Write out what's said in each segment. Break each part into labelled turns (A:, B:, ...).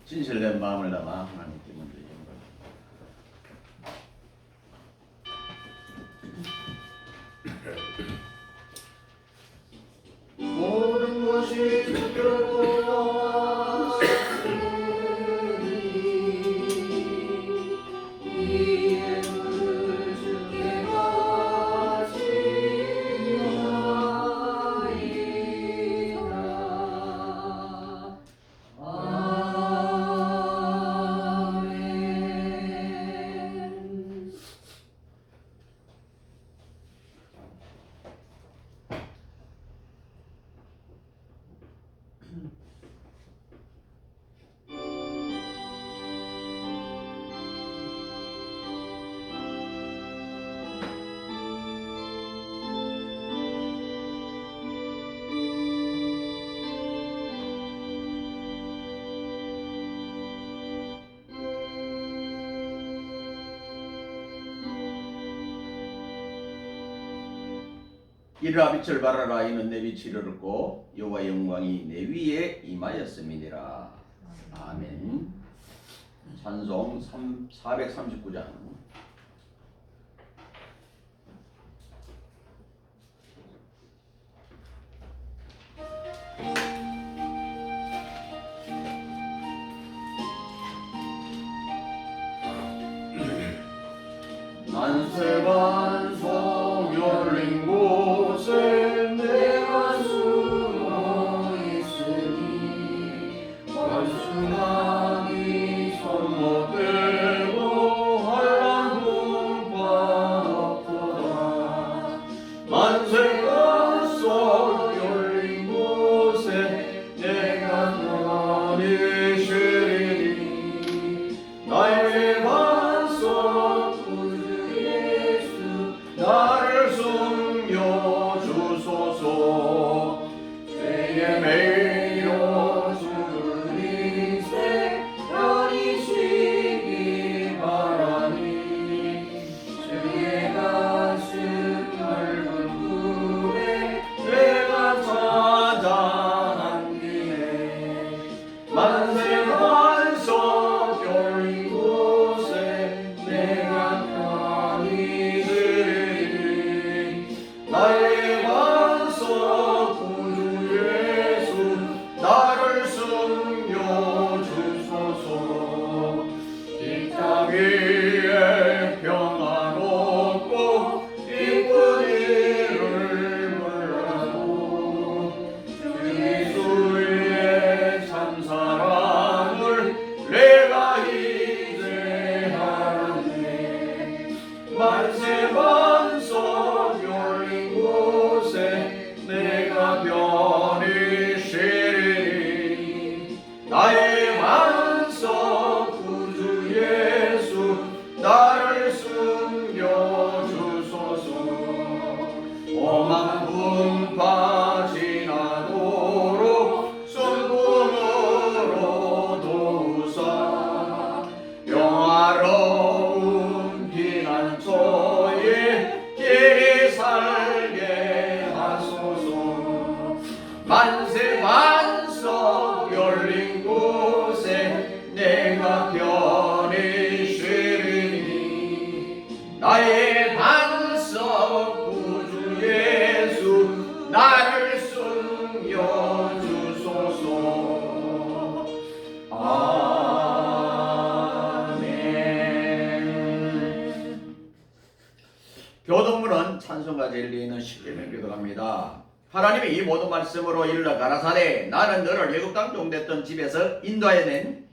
A: 진실된 마음을 담아 하나님께 먼저 영광. 모든 것이 주께로 나왔으니 이의 물을 주께 바치나이다. 아멘. 이르라 빛을 발하라. 이는 내 빛이 이르렀고 여호와의 영광이 내 위에 임하였음이니라. 아멘. 찬송 439장. 만세반송 열린 곳에 내가 숨어 있으니 원수마귀 손 못 대고 환난 분파 없도다. 만세반송 열린 곳에 내가 평안히 쉬리니 나의 반석 나를 숨겨주소서. 죄의 매여 죽은 인생 편히 쉬기 바라니 주의 가슴 넓은 꿈에 내가 찾아 남기네. 만세 반석 열린 곳에 내가 편히 나의 반석 구주 예수 나를 숨겨주소서. 이 땅 위에 평안없고 기쁜 일을 몰라도 주 예수의 참사랑을 내가 이제 알았네. 만세 반석 열린 곳에 내가 편히 쉬리니 나의 반석 구주 예수 나를 숨겨주소서. 험한 분파 지나도록 순금으로 도우사 영화로운 피난처에 길이 살게 하소서. 만세 반석 열린 곳에 내가 편히 쉬리니 나의 반석 구주 예수 나를 숨겨주소서. 아멘. 교동문은 찬송가 젤리는 쉽게 교독합니다. 하나님이 이 모든 말씀으로 일러 가라사대 나는 너를 애굽 땅 종됐던 집에서 인도하여낸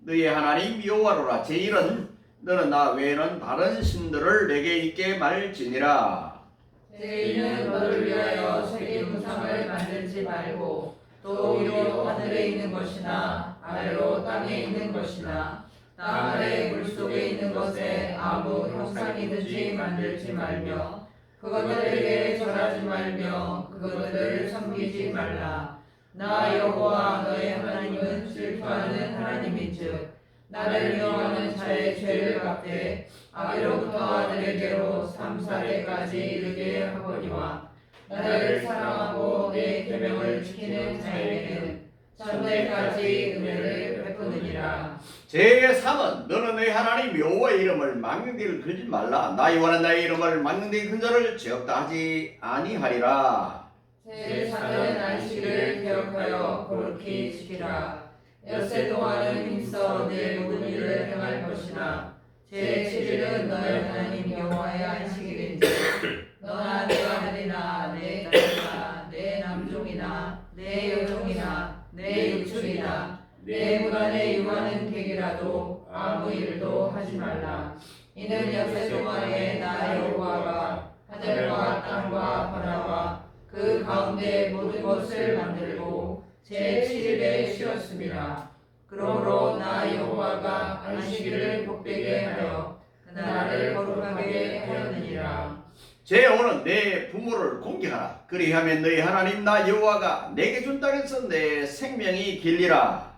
A: 너의 하나님 여호와로라. 제1은 너는 나 외에는 다른 신들을 내게 있게 말지니라.
B: 제2는 너를 위하여 새긴 우상을 만들지 말고 또 위로 하늘에 있는 것이나 아래로 땅에 있는 것이나 땅 아래 물속에 있는 것에 아무 형상이든지 만들지 말며 그것들에게 절하지 말며 그것들을 섬기지 말라. 나 여호와 너의 하나님은 질투하는 하나님인즉 나를 미워하는 자의 죄를 갚되 아비로부터 아들에게로 3사대까지 이르게 하거니와 나를 사랑하고 내 계명을 지키는 자에게는 전대까지 은혜를 베푸느니라. 하시리라.
A: 제3은 너는 너희 하나님 여호와의 이름을 망령되게 걸지 말라. 나의 원한 나의 이름을 망령되게 큰 자를 죄없다 하지 아니하리라.
B: 제4는 안식일을 기억하여 거룩히 지키라. 엿새 동안은 힘써 내 모든 일을 행할 것이나 제7일은 너의 하나님 여호와의 안식일인지 너나 내 아들이나 내 딸이나 내 남종이나 내 여종이나 내 육축이나 내 문 안에 유하는 객이라도 아무 일도 하지 말라. 이는 엿새 동안에 나 여호와가 하늘과 땅과 바다와 그 가운데 모든 것을 만들고 제7일에 쉬었습니다. 그러므로 나 여호와가 안식일을 복되게 하여 그날을 거룩하게 하였느니라.
A: 제5는 내 부모를 공경하라. 그리하면 너희 하나님 나 여호와가 내게 준 땅에서 내 생명이 길리라.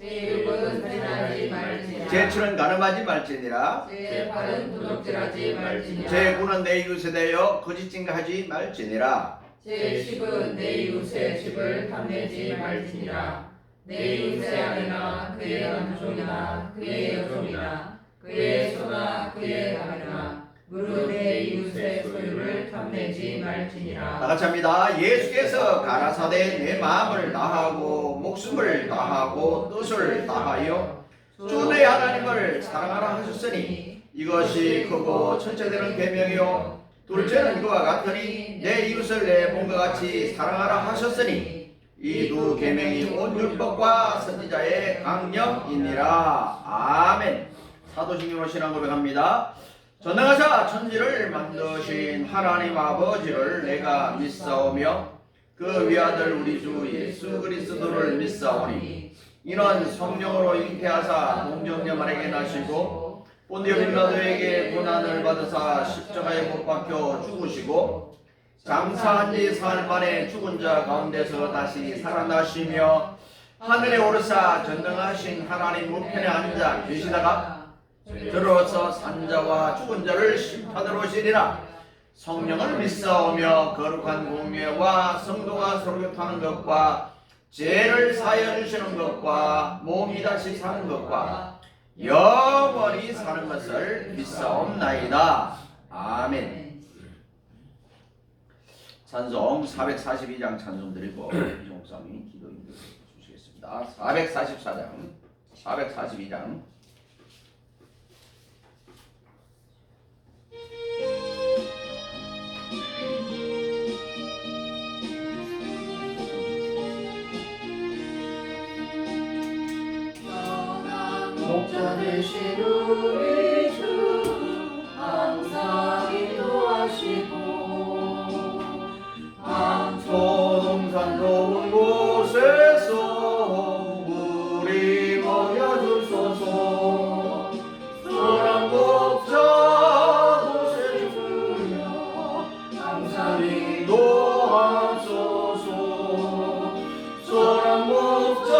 B: 제6은 살인하지 말지니라.
A: 제7은 가늠하지 말지니라.
B: 제8은 도적질하지 말지니라.
A: 제9는 내 이웃에 대하여 거짓 증거하지 말지니라.
B: 제10은 내 이웃의 집을 탐내지 말지니라. 내 이웃의 아내나 그의 남종이나 그의 여종이나 그의 소나 그의 남이나 무릇 내 이웃의 소유를 탐내지 말지니라.
A: 다같이 합니다. 예수께서 가라사대 내 마음을 다하고 목숨을 다하고 뜻을 다하여 주 내 하나님을 사랑하라 하셨으니 이것이 크고 첫째되는 계명이요 둘째는 이와 같으니 내 이웃을 내 몸과 같이 사랑하라 하셨으니 이 두 계명이 온 율법과 선지자의 강령이니라. 아멘. 사도신경으로 신앙 고백합니다. 전능하사 천지를 만드신 하나님 아버지를 내가 믿사오며 그 위아들 우리 주 예수 그리스도를 믿사오니 이는 성령으로 잉태하사 동정녀마에게 나시고 본디오 빌라도에게 고난을 받으사 십자가에 못 박혀 죽으시고 장사한 지 사흘 만에 죽은 자 가운데서 다시 살아나시며 하늘에 오르사 전능하신 하나님 우편에 앉아 계시다가 들어서 산자와 죽은 자를 심판하러 오시리라. 성령을 믿사오며 거룩한 공예와 성도가 서로 교통하는 것과 죄를 사하여 주시는 것과 몸이 다시 사는 것과 영원히 사는 것을 믿사옵나이다. 아멘. 찬송 442장 찬송 드리고 이종성이 기도 인도해 주시겠습니다. 442장
B: 목자 되신 우리 주 항상 인도하시고
A: 소동산 좋은 곳에서 우리 먹여주소서. 소란 목자 곳에 주여 항상 인도하소서. 소란 목자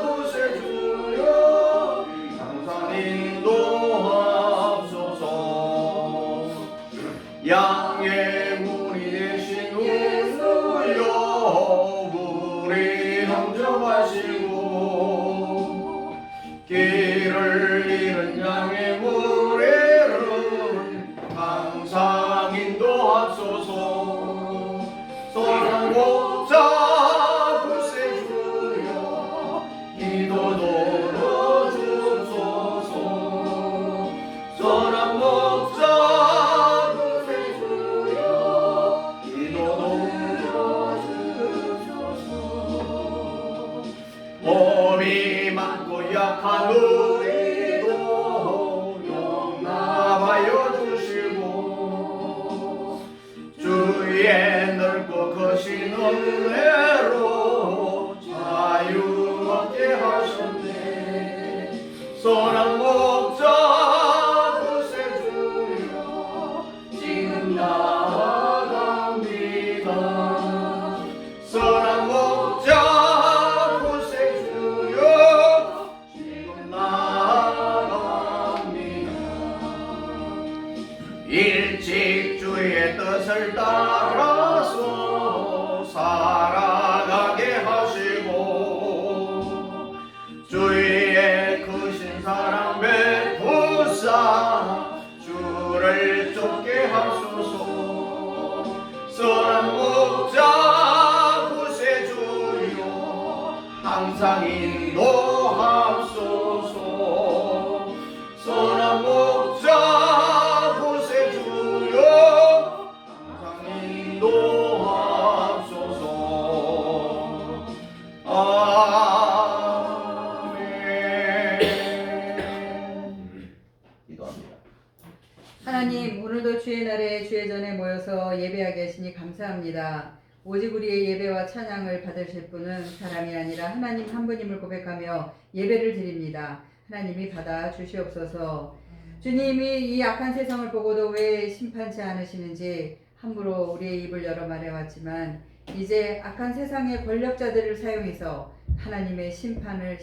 A: 곳에 주여 항상 인도하소서. 양의 문이 되신 우주여 우리 형정하시고 길을 잃은 양의 무리를 항상 인도하소서. 선한 목자 굴세 주여 기도도 주소서. 선한 목자 굴세 주여 기도도 주소서. 몸이 많고 약한 우리도 용납하여 주시고 주의 넓고 거신 은혜로 자유 얻게 하셨네. 선한 목자 굴세 주여 지금 나아갑니다. 선한 목자 굴세 주여 지금 나아갑니다. 일찍 주의 뜻을 따라서 살아가게 하시고 주의 항상 인도하소서. 선한 목자 구세주여 항상 인도하소서. 아멘. 기도합니다.
C: 하나님, 오늘도 주의 날에 주의 전에 모여서 예배하게 하시니 감사합니다. 오직 우리의 예배와 찬양을 받으실 분은 사람이 아니라 하나님 한 분임을 고백하며 예배를 드립니다. 하나님이 받아 주시옵소서. 주님이 이 악한 세상을 보고도 왜 심판치 않으시는지 함부로 우리의 입을 열어 말해왔지만 이제 악한 세상의 권력자들을 사용해서 하나님의 심판을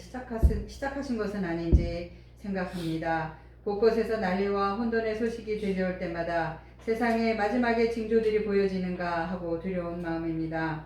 C: 시작하신 것은 아닌지 생각합니다. 곳곳에서 난리와 혼돈의 소식이 들려올 때마다 세상의 마지막의 징조들이 보여지는가 하고 두려운 마음입니다.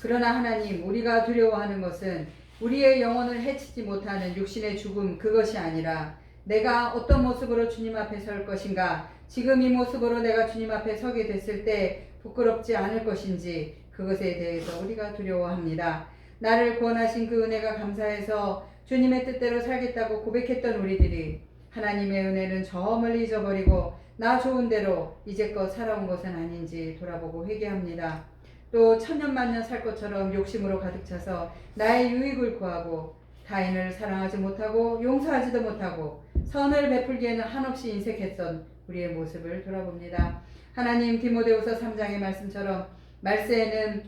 C: 그러나 하나님, 우리가 두려워하는 것은 우리의 영혼을 해치지 못하는 육신의 죽음, 그것이 아니라 내가 어떤 모습으로 주님 앞에 설 것인가, 지금 이 모습으로 내가 주님 앞에 서게 됐을 때 부끄럽지 않을 것인지, 그것에 대해서 우리가 두려워합니다. 나를 구원하신 그 은혜가 감사해서 주님의 뜻대로 살겠다고 고백했던 우리들이 하나님의 은혜는 저 멀리 잊어버리고 나 좋은 대로 이제껏 살아온 것은 아닌지 돌아보고 회개합니다. 또 천년만년 살 것처럼 욕심으로 가득 차서 나의 유익을 구하고 타인을 사랑하지 못하고 용서하지도 못하고 선을 베풀기에는 한없이 인색했던 우리의 모습을 돌아봅니다. 하나님, 디모데후서 3장의 말씀처럼 말세에는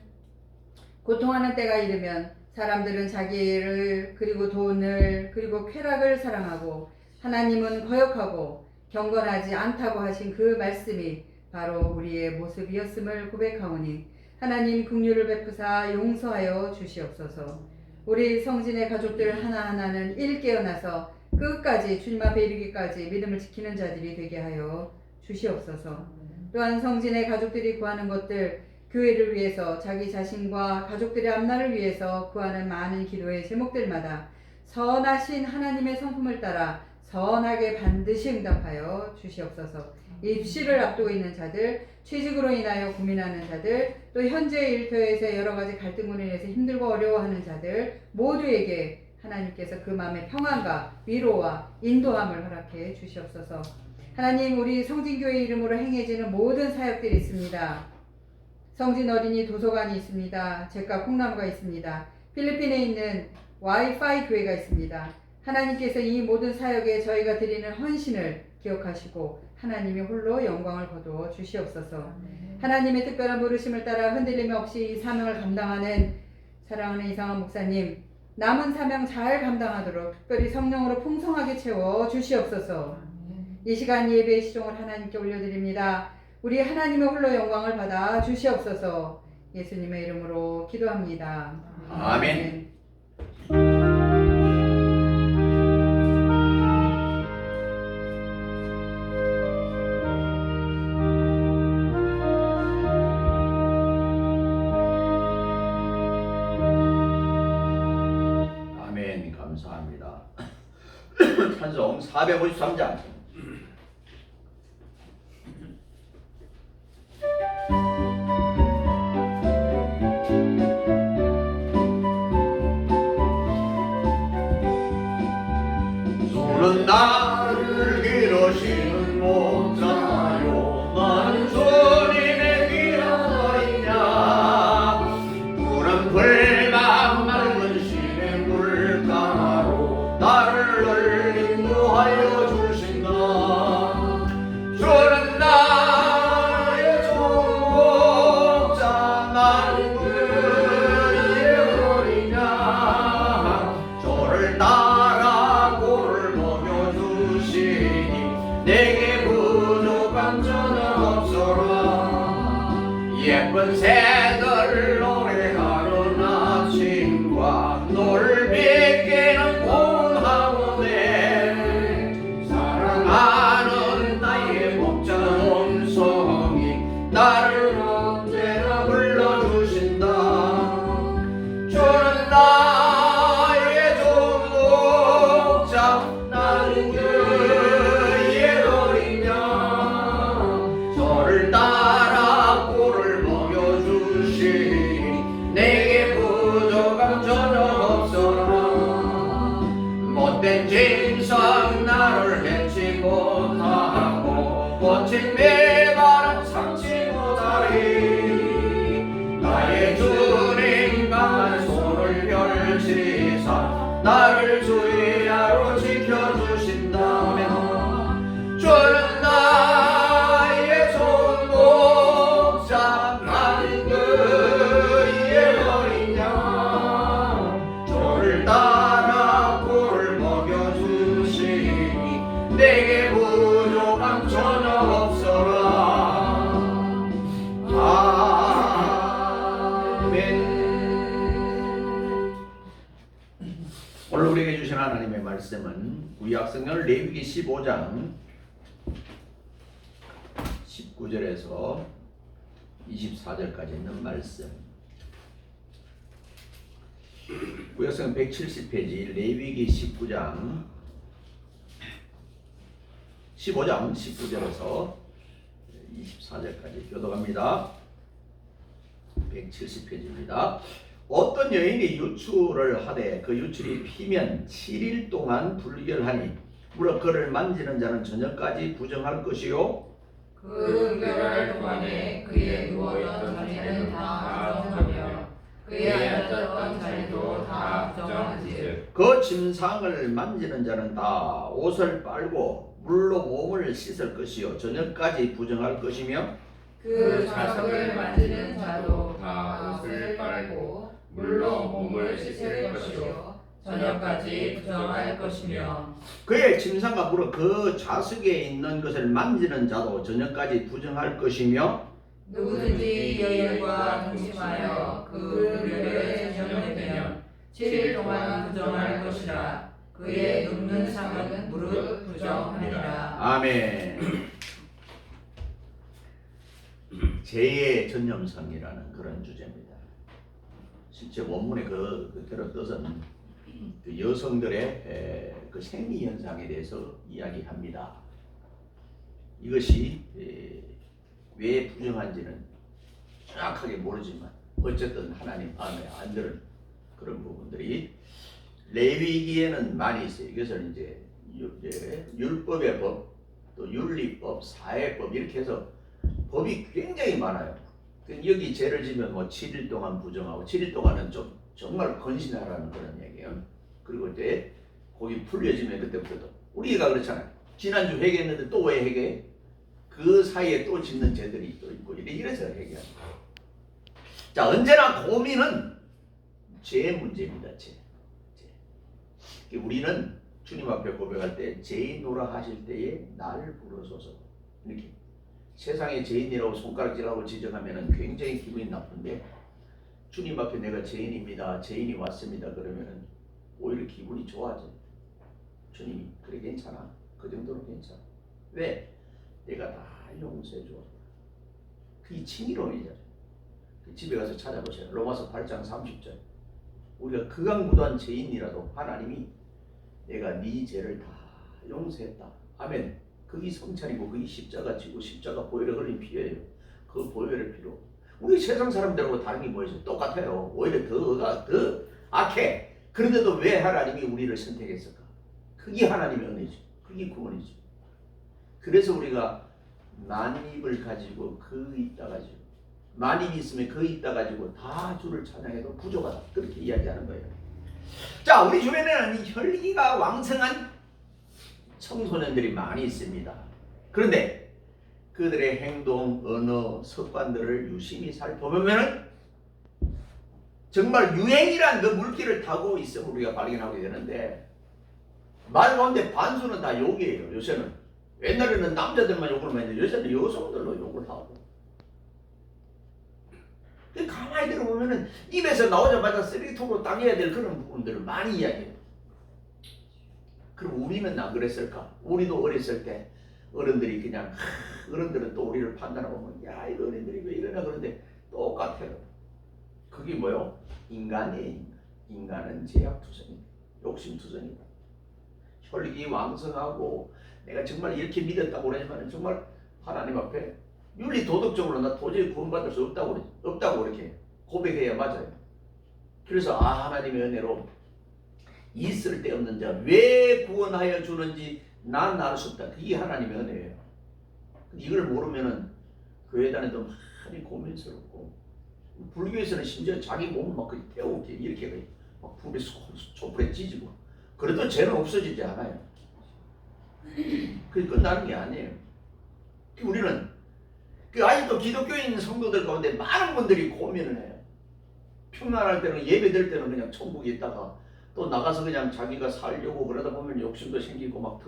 C: 고통하는 때가 이르면 사람들은 자기를 그리고 돈을 그리고 쾌락을 사랑하고 하나님은 거역하고 경건하지 않다고 하신 그 말씀이 바로 우리의 모습이었음을 고백하오니 하나님 긍휼을 베푸사 용서하여 주시옵소서. 우리 성진의 가족들 하나하나는 일깨어나서 끝까지 주님 앞에 이르기까지 믿음을 지키는 자들이 되게 하여 주시옵소서. 또한 성진의 가족들이 구하는 것들, 교회를 위해서 자기 자신과 가족들의 앞날을 위해서 구하는 많은 기도의 제목들마다 선하신 하나님의 성품을 따라 선하게 반드시 응답하여 주시옵소서. 입시를 앞두고 있는 자들, 취직으로 인하여 고민하는 자들, 또 현재 일터에서 여러 가지 갈등으로 인해서 힘들고 어려워하는 자들 모두에게 하나님께서 그 마음의 평안과 위로와 인도함을 허락해 주시옵소서. 하나님, 우리 성진교회 이름으로 행해지는 모든 사역들이 있습니다. 성진 어린이 도서관이 있습니다. 제과 콩나무가 있습니다. 필리핀에 있는 와이파이 교회가 있습니다. 하나님께서 이 모든 사역에 저희가 드리는 헌신을 기억하시고 하나님이 홀로 영광을 거두어 주시옵소서. 하나님의 특별한 부르심을 따라 흔들림 없이 이 사명을 감당하는 사랑하는 이상한 목사님, 남은 사명 잘 감당하도록 특별히 성령으로 풍성하게 채워 주시옵소서. 이 시간 예배의 시종을 하나님께 올려드립니다. 우리 하나님의 홀로 영광을 받아 주시옵소서. 예수님의 이름으로 기도합니다.
A: 아멘. 아멘. 감사합니다. 찬송 453장. 주는 나를 기르시는 목자요, 나는 주님의 귀한 어린양. 푸른 풀과 맑은 시내 물가로 나를 인도하여 주신다. 주는 나의 좋은 목자, 나는 그의 어린 양. 저를 따라 꼴을 먹여주시니 내게 부족한 점은 없어라. 예쁜 새들 노래하는 아침과 노를 비키는 공하오네. 사랑하는 나의 목자 음성이 나를 언제나 불러주신다. 주는 나의 좋은 목자, 나는 그의 어린 양. 저를 따라 꼴을 먹여주 못된 짐승 나를 해치 못하고 거친 매발은 참지 못하리. 나의 주님 강한 손을 펼치사 나를 주의하러 지켜주신다. 주는 나의 좋은 목자 나는 그의 어린 양. 저를 따라 꿀을 먹여주시니 내게 부족함 전혀 없어라. 아멘. 오늘 우리에게 주신 하나님의 말씀은 구약성경 레위기 15장 19절에서 24절까지 있는 말씀. 구약성경 170페이지 레위기 15장 19절에서 24절까지 교독합니다. 170페이지입니다. 어떤 여인이 유출을 하되 그 유출이 피면 7일 동안 불결하니 무릇 그를 만지는 자는 저녁까지 부정할 것이요
B: 그 결할 동안에 그의 누웠던 자리는 다 부정하며 그의 앉았던 자리도 다 부정하지.
A: 그 침상을 만지는 자는 다 옷을 빨고 물로 몸을 씻을 것이요 저녁까지 부정할 것이며
B: 그 자석을 만지는 자도 다 옷을 빨고 물로 몸을 씻을 것이요 저녁까지 부정할 것이며
A: 그의 침상과 무릇 그 좌석에 있는 것을 만지는 자도 저녁까지 부정할 것이며
B: 누구든지 여인과 동침하여 그 묘를 저녁에 되면 7일 동안 부정할 것이라. 그의 눕는 상은 무릇 부정하니라.
A: 아멘. 죄의 전념성이라는 그런 주제입니다. 실제 원문의 그대로 뜻은 그 여성들의 그 생리 현상에 대해서 이야기합니다. 이것이 왜 부정한지는 정확하게 모르지만 어쨌든 하나님 마음에 안 드는 그런 부분들이 레위기에는 많이 있어요. 이것을 이제 율법의 법, 또 윤리법, 사회법 이렇게 해서 법이 굉장히 많아요. 여기 죄를 지면 뭐 7일 동안 부정하고 7일 동안은 좀 정말 건신하라는 그런 얘기예요. 그리고 이제 거기 풀려지면 그때부터 우리가 그렇잖아요. 지난주 회개했는데 또 왜 회개해? 그 사이에 또 짓는 죄들이 또 있고 이래서 회개합니다. 자, 언제나 고민은 죄 문제입니다. 죄. 우리는 주님 앞에 고백할 때 죄인노라 하실 때에 나를 부르소서 이렇게 세상에 죄인이라고 손가락질하고 지적하면 굉장히 기분이 나쁜데 주님 앞에 내가 죄인입니다. 죄인이 왔습니다. 그러면 오히려 기분이 좋아져. 주님이 그래 괜찮아. 그 정도로 괜찮아. 왜? 내가 다 용서해 주었다. 그게 칭의로움이잖아요. 집에 가서 찾아보세요. 로마서 8장 30절. 우리가 극악무도한 죄인이라도 하나님이 내가 네 죄를 다 용서했다. 아멘. 그게 성찬이고 그게 십자가 지고 십자가 보혈에 흘린 피예요. 그 보혈의 피로 우리 세상 사람들하고 다른 게 뭐예요? 똑같아요. 오히려 더 악해. 그런데도 왜 하나님이 우리를 선택했을까? 그게 하나님의 은혜죠. 그게 구원이죠. 그래서 우리가 만입을 가지고 그 있다 가지고 만입이 있으면 그 있다 가지고 다 주를 찬양해도 부족하다. 그렇게 이야기하는 거예요. 자, 우리 주변에는 혈기가 왕성한 청소년들이 많이 있습니다. 그런데 그들의 행동, 언어, 습관들을 유심히 살펴보면 정말 유행이란 그 물길을 타고 있음을 우리가 발견하게 되는데 말 가운데 반수는 다 욕이에요. 요새는 옛날에는 남자들만 욕을 많이 했는데 요새는 여성들도 욕을 하고 가만히 들어보면 입에서 나오자마자 쓰레기통으로 당해야 될 그런 부분들을 많이 이야기해요. 그럼 우리는 안 그랬을까? 우리도 어렸을 때 어른들이 그냥 어른들은 또 우리를 판단하고 보면 야 이 어른들이 왜 이러나 그런데 똑같아요. 그게 뭐요? 인간이에요. 인간은 제약투성이다. 욕심투성이다. 혈기 왕성하고 내가 정말 이렇게 믿었다고 그러지만 정말 하나님 앞에 윤리 도덕적으로 나 도저히 구원받을 수 없다고 이렇게 고백해야 맞아요. 그래서 하나님의 은혜로 있을 데 없는 자 왜 구원하여 주는지 난 알 수 없다. 그게 하나님의 은혜예요. 이걸 모르면은 교회 다니도 많이 고민스럽고, 불교에서는 심지어 자기 몸을 막 태우고 이렇게 막 불에 촛불에 찢고, 그래도 죄는 없어지지 않아요. 그게 끝나는 게 아니에요. 우리는 아직도 기독교인 성도들 가운데 많은 분들이 고민을 해요. 평안할 때는, 예배 될 때는 그냥 천국에 있다가 또 나가서 그냥 자기가 살려고 그러다 보면 욕심도 생기고 막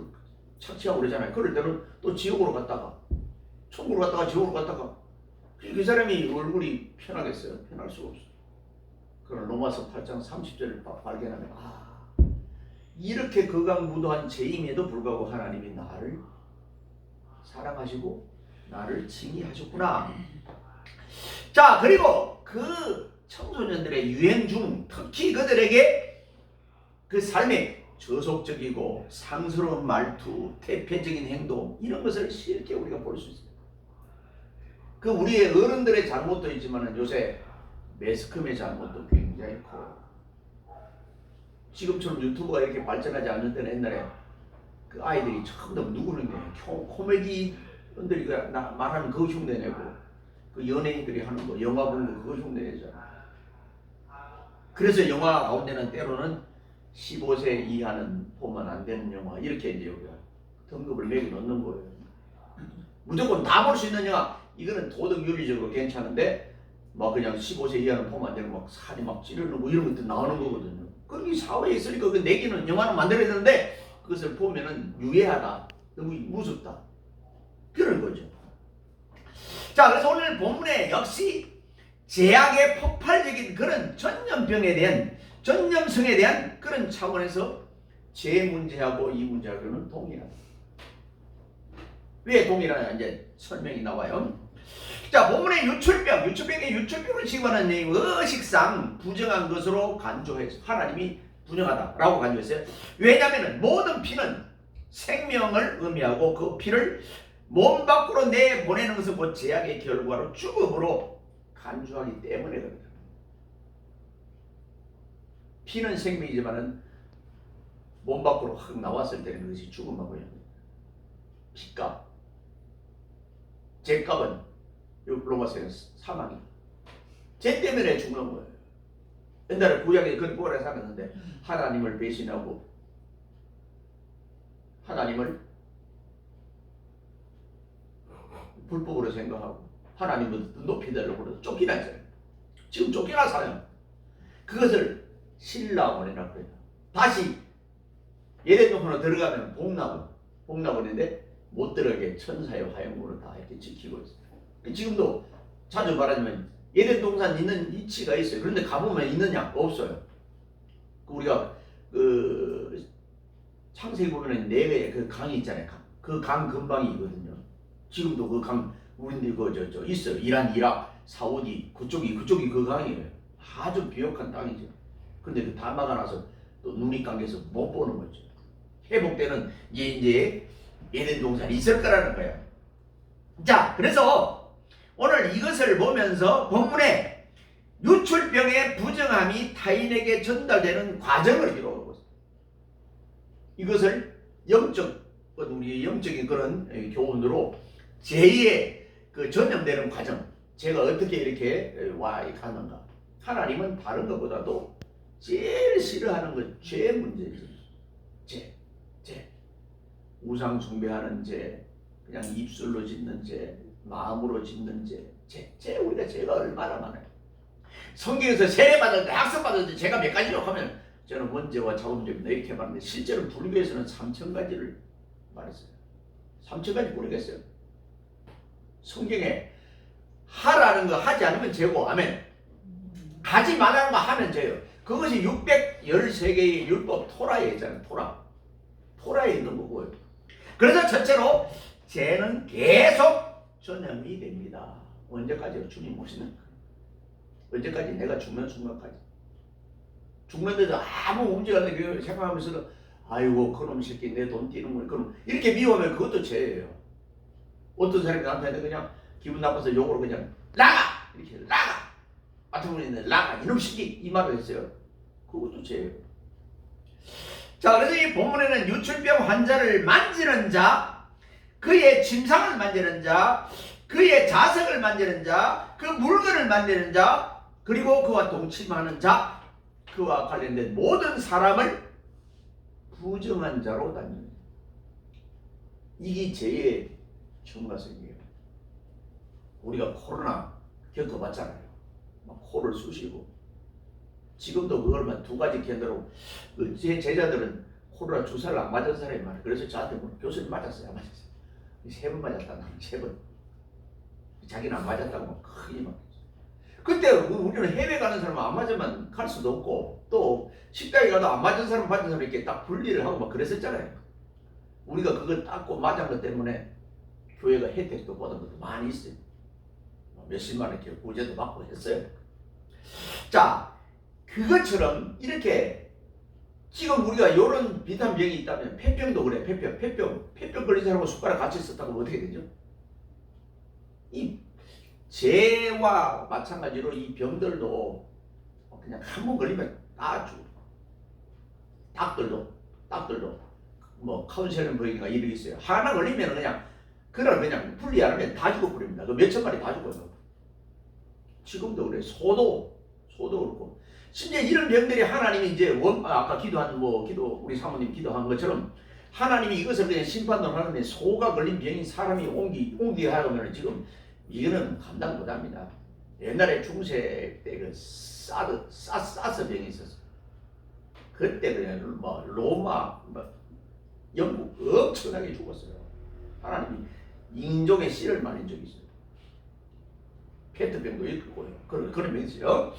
A: 착취하고 그러잖아요. 그럴 때는 또 지옥으로 갔다가 천국으로 갔다가 지옥으로 갔다가, 그 사람이 얼굴이 편하겠어요? 편할 수가 없어요. 그런 로마서 8장 30절을 발견하면 이렇게 극악무도한 죄임에도 불구하고 하나님이 나를 사랑하시고 나를 징의하셨구나. 자, 그리고 그 청소년들의 유행 중 특히 그들에게 그 삶의 저속적이고 상스러운 말투, 태폐적인 행동, 이런 것을 쉽게 우리가 볼 수 있습니다. 그 우리의 어른들의 잘못도 있지만 요새 매스컴의 잘못도 굉장히 커요. 지금처럼 유튜브가 이렇게 발전하지 않는 때는 옛날에 그 아이들이 전부 다 누구는 코미디언들이 말하는 그거 흉내내고, 그 연예인들이 하는 거, 영화 보는 거 그거 흉내내잖아. 그래서 영화 가운데는 때로는 15세 이하는 보면 안 되는 영화, 이렇게 이제 우리가 등급을 매겨 넣는 거예요. 무조건 다 볼 수 있는 영화, 이거는 도덕 윤리적으로 괜찮은데 막 그냥 15세 이하는 보면 안 되는 막 살이 막 찌르는 거 이런 것도 나오는 거거든요. 그럼 이 사회에 있으니까 그 내기는 영화는 만들어야 되는데 그것을 보면은 유해하다, 너무 무섭다, 그런 거죠. 자, 그래서 오늘 본문에 역시 제약의 폭발적인 그런 전염병에 대한, 전염성에 대한 그런 차원에서 제 문제하고 이 문제하고는 동일하다. 왜 동일하냐, 이제 설명이 나와요. 자, 본문의 유출병의 유출병을 지칭하는 내용, 의식상 부정한 것으로 간주해서 하나님이 부정하다라고 간주했어요. 왜냐하면 모든 피는 생명을 의미하고 그 피를 몸 밖으로 내보내는 것은 곧 제약의 결과로 죽음으로 간주하기 때문에 그렇다. 피는 생명이지만은 몸 밖으로 확 나왔을 때는 그것이 죽음하고 연결됩니다. 피값, 죄값은 로마서에는 사망이, 죄 때문에 죽는 거예요. 옛날에 구약에 그런 꼴에 살았는데 하나님을 배신하고 하나님을 불법으로 생각하고 하나님을 높이달라고 그래서 쫓기나 있어요. 지금 쫓겨나 살아요. 그것을 신라원이라고 그래요. 다시 예레미야로 들어가면 복락원인데 못 들어가게 천사의 화염으로 다 이렇게 지키고 있어요. 지금도 자주 말하자면 예덴 동산 있는 위치가 있어요. 그런데 가보면 있느냐? 없어요. 우리가 그 창세기 보면 내외에 그 강이 있잖아요. 그 강 근방이 있거든요. 지금도 그 강 우리들 그 있어요. 이란, 이락, 사우디 그쪽이 그 강이에요. 아주 비옥한 땅이죠. 근데 그 다 막아놔서 또 눈이 감겨서 못 보는 거죠. 회복되는 이제 예덴 동산이 있을 거라는 거예요. 자, 그래서 오늘 이것을 보면서 본문에 유출병의 부정함이 타인에게 전달되는 과정을 기록하고 있습니다. 이것을 우리 영적인 그런 교훈으로 죄의 그 전염되는 과정, 죄가 어떻게 이렇게 와 가는가. 하나님은 다른 것보다도 제일 싫어하는 건 죄 문제죠. 죄. 우상 숭배하는 죄, 그냥 입술로 짓는 죄, 마음으로 짓는 죄, 우리가 죄가 얼마나 많아요. 성경에서 세례받을 때, 학습받을 때 죄가 몇 가지라고 하면 저는 원죄와 자범죄입니다 이렇게 말하는데 실제로 불교에서는 3,000가지를 말했어요. 3,000가지 모르겠어요. 성경에 하라는 거 하지 않으면 죄고, 아멘. 하지 말라는 거 하면 죄요. 그것이 613개의 율법 토라에 있잖아요. 토라에 있는 거고요. 그래서 첫째로 죄는 계속 전염이 됩니다. 언제까지요? 주님 오시는 언제까지? 내가 죽는 순간까지. 죽는데도 아무 움직임 안 되게 생각하면서 아이고 그놈 새끼 내 돈 띄는 거 그럼 이렇게 미워하면 그것도 죄예요. 어떤 사람이 나한테 그냥 기분 나빠서 욕으로 그냥 나가! 이렇게 나가! 같은 분이 있는데 나가! 이놈 새끼! 이 말을 했어요. 그것도 죄예요. 자, 그래서 이 본문에는 유출병 환자를 만지는 자, 그의 침상을 만지는 자, 그의 자석을 만지는 자, 그 물건을 만지는 자, 그리고 그와 동침하는 자, 그와 관련된 모든 사람을 부정한 자로 다닙니다. 이게 죄의 첨가성이에요. 우리가 코로나 겪어봤잖아요. 막 코를 쑤시고 지금도 그걸만 두 가지 견도로 제 제자들은 코로나 주사를 안 맞은 사람이 많아요. 그래서 저한테 뭐 교수님 맞았어요? 안 맞았어요? 3번 맞았다. 나는 3번. 자기는 안 맞았다고 크게 막. 그때 우리는 해외 가는 사람은 안 맞으면 갈 수도 없고 또 식당에 가도 안 맞은 사람 맞은 사람 이렇게 딱 분리를 하고 막 그랬었잖아요. 우리가 그걸 닦고 맞은 것 때문에 교회가 혜택도 받은 것도 많이 있어요. 몇십만 원 이렇게 구제도 받고 했어요. 자, 그것처럼 이렇게 지금 우리가 이런 비슷한 병이 있다면 폐병도 그래. 폐병 걸린 사람하고 숟가락 같이 썼다고 어떻게 되죠? 이 죄와 마찬가지로 이 병들도 그냥 한 번 걸리면 다 죽어. 닭들도 뭐 카운셀링 버기가 이런 있어요. 하나 걸리면 그냥 분리 안 하면 다 죽어버립니다. 그 몇천 마리 다 죽어요. 지금도 그래. 소도 그렇고. 심지어 이런 병들이 하나님이 이제 아까 기도한 우리 사모님 기도한 것처럼 하나님이 이것을 그냥 심판을 하는데 소가 걸린 병인 사람이 옮기게 하려면 지금 이거는 감당 못합니다. 옛날에 중세 때 그 사스 병이 있었어. 그때 그냥 로마 영국 엄청나게 죽었어요. 하나님이 인종의 씨를 말린 적이 있어요. 페트병도 있고요. 그런 병이 있어요.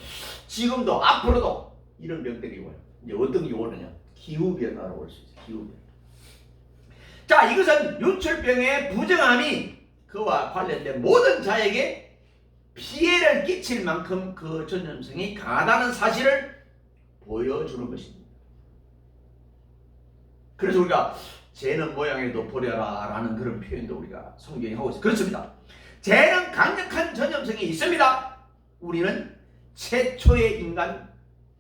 A: 지금도 앞으로도 이런 병들이 와요. 이제 어떤 게 오느냐? 기후변화로 올 수 있어요. 기후변화. 자, 이것은 유출병의 부정함이 그와 관련된 모든 자에게 피해를 끼칠 만큼 그 전염성이 강하다는 사실을 보여주는 것입니다. 그래서 우리가 죄는 모양에도 버려라 라는 그런 표현도 우리가 성경에 하고 있어요. 그렇습니다. 죄는 강력한 전염성이 있습니다. 우리는 최초의 인간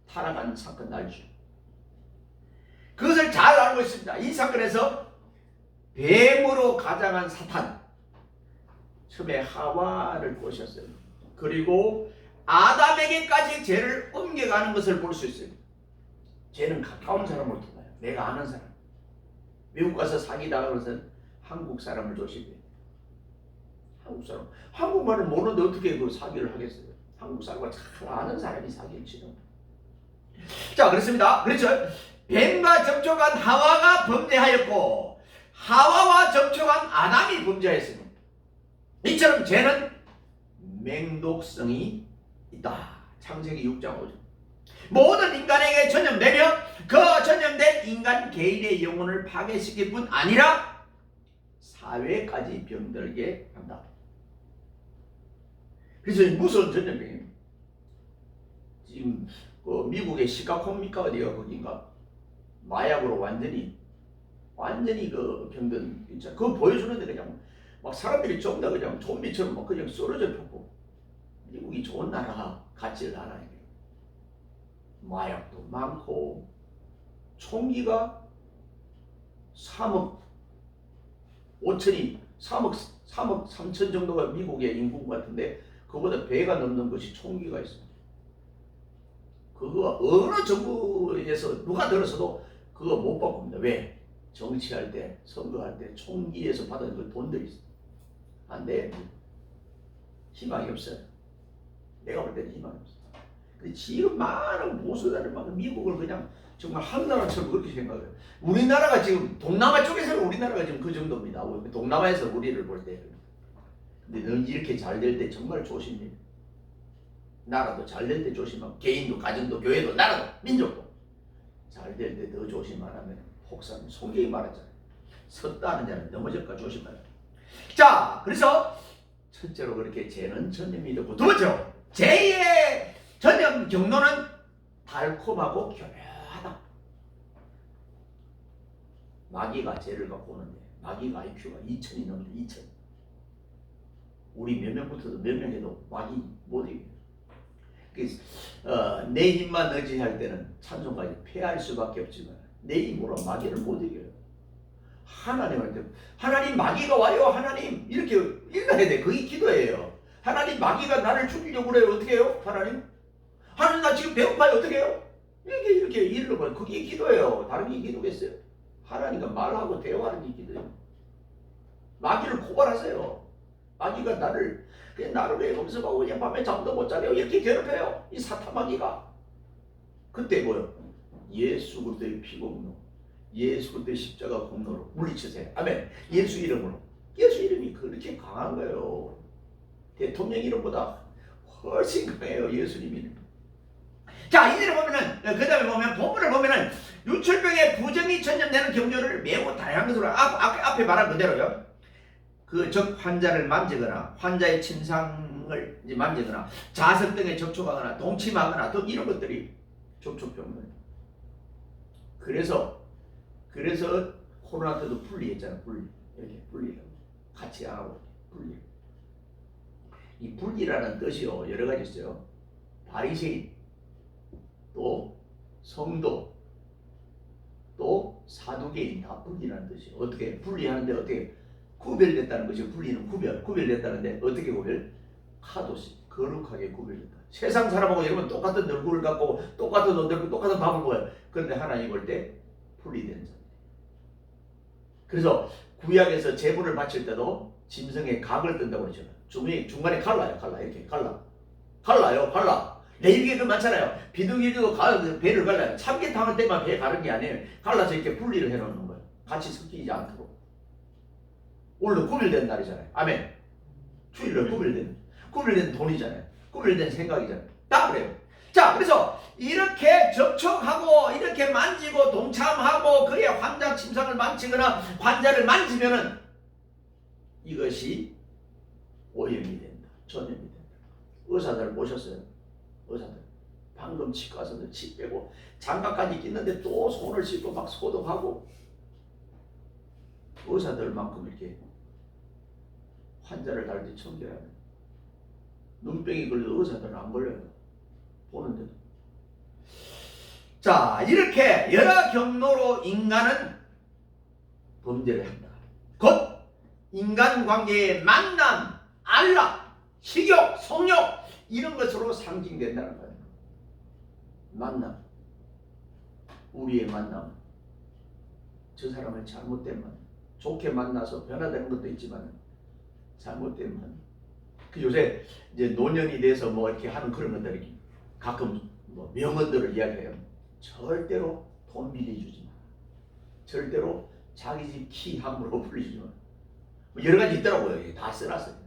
A: 타락한 사건 알죠. 그것을 잘 알고 있습니다. 이 사건에서 뱀으로 가장한 사탄, 처음에 하와를 꼬셨어요. 그리고 아담에게까지 죄를 옮겨가는 것을 볼 수 있어요. 죄는 가까운 사람을 통하여 내가 아는 사람. 미국 가서 사기당하는 것은 한국 사람을 조심해요. 한국 사람. 한국말을 모르는데 어떻게 그 사기를 하겠어요? 한국 사람과 잘 아는 사람이 사기를 치는. 자, 그렇습니다. 그렇죠. 뱀과 접촉한 하와가 범죄하였고 하와와 접촉한 아담이 범죄하였습니다. 이처럼 죄는 맹독성이 있다. 창세기 6장 5절. 모든 인간에게 전염되며 그 전염된 인간 개인의 영혼을 파괴시킬 뿐 아니라 사회까지 병들게 한다. 그래서 무서운 전염병이에요. 지금 그 미국의 시카고입니까 어디가 거긴가 마약으로 완전히 그 병든 있잖아. 그거 보여주는데 그냥 막 사람들이 좀 더 그냥 좀비처럼 막 그냥 쓰러져 펴고. 미국이 좋은 나라, 가치를 나라예요. 마약도 많고 총기가 3억 5천이 3억 3천 정도가 미국의 인구 같은데 그보다 배가 넘는 것이 총기가 있습니다. 그거 어느 정부에서 누가 들어서도 그거 못 바꿉니다. 왜? 정치할 때, 선거할 때 총기에서 받은 그 돈들이 있어요. 안 돼. 희망이 없어요. 내가 볼 때는 희망이 없어요. 근데 지금 많은 보수자들 막 미국을 그냥 정말 한나라처럼 그렇게 생각해요. 우리나라가 지금 동남아 쪽에서는 우리나라가 지금 그 정도입니다. 동남아에서 우리를 볼 때. 근데 넌 이렇게 잘 될 때 정말 조심해요. 나라도 잘 될 때 조심하고 개인도 가정도 교회도 나라도 민족도 잘 될 때 더 조심 안 하면 혹사는 성경이 말하잖아요. 섰다 하는 자는 넘어질까 조심하라. 자, 그래서 첫째로 그렇게 죄는 전염이 되고 두 번째로 죄의 전염 경로는 달콤하고 교묘하다. 마귀가 죄를 갖고 오는데 마귀가 IQ가 2000이 넘는데 2000. 우리 몇 명부터도 몇 명에도 마귀 못 이겨요. 내 힘만 의지할 때는 찬송가에 패할 수밖에 없지만 내 힘으로 마귀를 못 이겨요. 하나님한테 하나님 마귀가 와요. 하나님 이렇게 읽어야 돼. 그게 기도예요. 하나님 마귀가 나를 죽이려고 그래요. 어떻게 해요? 하나님 나 지금 배고파요. 어떻게 해요? 이렇게 이르면 그게 기도예요. 다른 게 기도겠어요? 하나님과 말하고 대화하는 게 기도예요. 마귀를 고발하세요. 마귀가 나를 왜 검색하고 그냥 밤에 잠도 못 자요. 이렇게 괴롭혀요. 이 사탄 마귀가. 그때 뭐요? 예수 그리스도의 피공로, 예수 그리스도의 십자가 공로로 물리치세요. 아멘. 예수 이름으로. 예수 이름이 그렇게 강한 거예요. 대통령 이름보다 훨씬 강해요. 예수님 이름. 자, 이들을 보면은, 그 다음에 보면, 본문을 보면은, 유출병의 부정이 전염되는 경로를 매우 다양한 것으로, 앞에 말한 그대로요. 즉, 환자를 만지거나, 환자의 침상을 이제 만지거나, 자석 등에 접촉하거나, 동침하거나, 또 이런 것들이 접촉병이에요. 그래서, 코로나 때도 분리했잖아요. 이렇게 분리를. 같이 안 하고, 분리. 이 분리라는 뜻이요. 여러 가지 있어요. 바리새인, 또 성도, 또 사두개인 다 분리라는 뜻이에요. 어떻게 분리하는데 어떻게 구별됐다는 것이 분리는 구별됐다는데 어떻게 구별? 카도시 거룩하게 구별됐다. 세상 사람하고 여러분 똑같은 얼굴을 갖고 똑같은 옷 입고 똑같은 밥을 먹어요. 그런데 하나님 볼 때 분리된 자. 그래서 구약에서 제물을 바칠 때도 짐승의 각을 뜬다고 그러죠. 중간에 갈라요. 이렇게 갈라요. 레위기에 그 많잖아요. 비둘기도 배를 갈라요. 참깨탕을 때만 배 가른 게 아니에요. 갈라서 이렇게 분리를 해놓는 거예요. 같이 섞이지 않도록. 오늘도 구별된 날이잖아요. 아멘. 주일날 구별된 돈이잖아요. 구별된 생각이잖아요. 다 그래요. 자, 그래서 이렇게 접촉하고 이렇게 만지고 동참하고 그의 환자 침상을 만지거나 환자를 만지면은 이것이 오염이 된다. 전염이 된다. 의사들 보셨어요? 의사들 방금 치과 가서도 치 빼고 장갑까지 끼는데 또 손을 씻고 막 소독하고 의사들만큼 이렇게 환자를 다룰 때 청결해야 돼. 눈병이 걸려도 의사들은 안 걸려요. 보는데도. 자, 이렇게 여러 경로로 인간은 범죄를 한다. 곧 인간관계의 만남, 안락, 식욕, 성욕 이런 것으로 상징된다는 거예요. 만남. 우리의 만남. 저 사람을 잘못된 만남. 좋게 만나서 변화되는 것도 있지만 잘못된 만남. 요새 이제 노년이 돼서 뭐 이렇게 하는 그런 것들이 가끔 뭐 명언들을 이야기해요. 절대로 돈 빌려주지 마. 절대로 자기 집 키 함부로 불리지 마. 뭐 여러 가지 있더라고요. 다 써놨어요.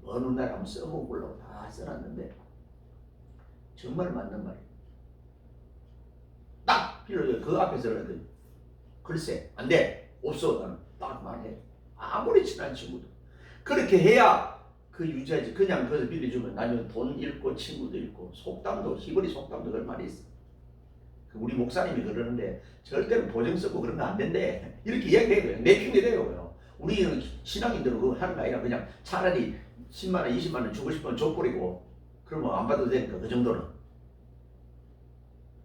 A: 어느 날 한번 써보려고 다 써놨는데 정말 맞는 말이에요. 딱 필요해요. 그 앞에서는 글쎄 안 돼. 없어. 나는 딱 말해. 아무리 친한 친구도 그렇게 해야 그 유지하지. 그냥 그래서 빌려주면 나중에 돈 잃고 친구도 잃고 속담도 희거리 속담도 그런 말이 있어. 우리 목사님이 그러는데 절대로 보증 쓰고 그런 거 안 된대. 이렇게 이야기해요. 내 핑계대요. 우리는 신앙인들은 그거 하는 거 아니라 그냥 차라리 10만원 20만원 주고 싶으면 줘버리고 그러면 안 받아도 되니까 그 정도는.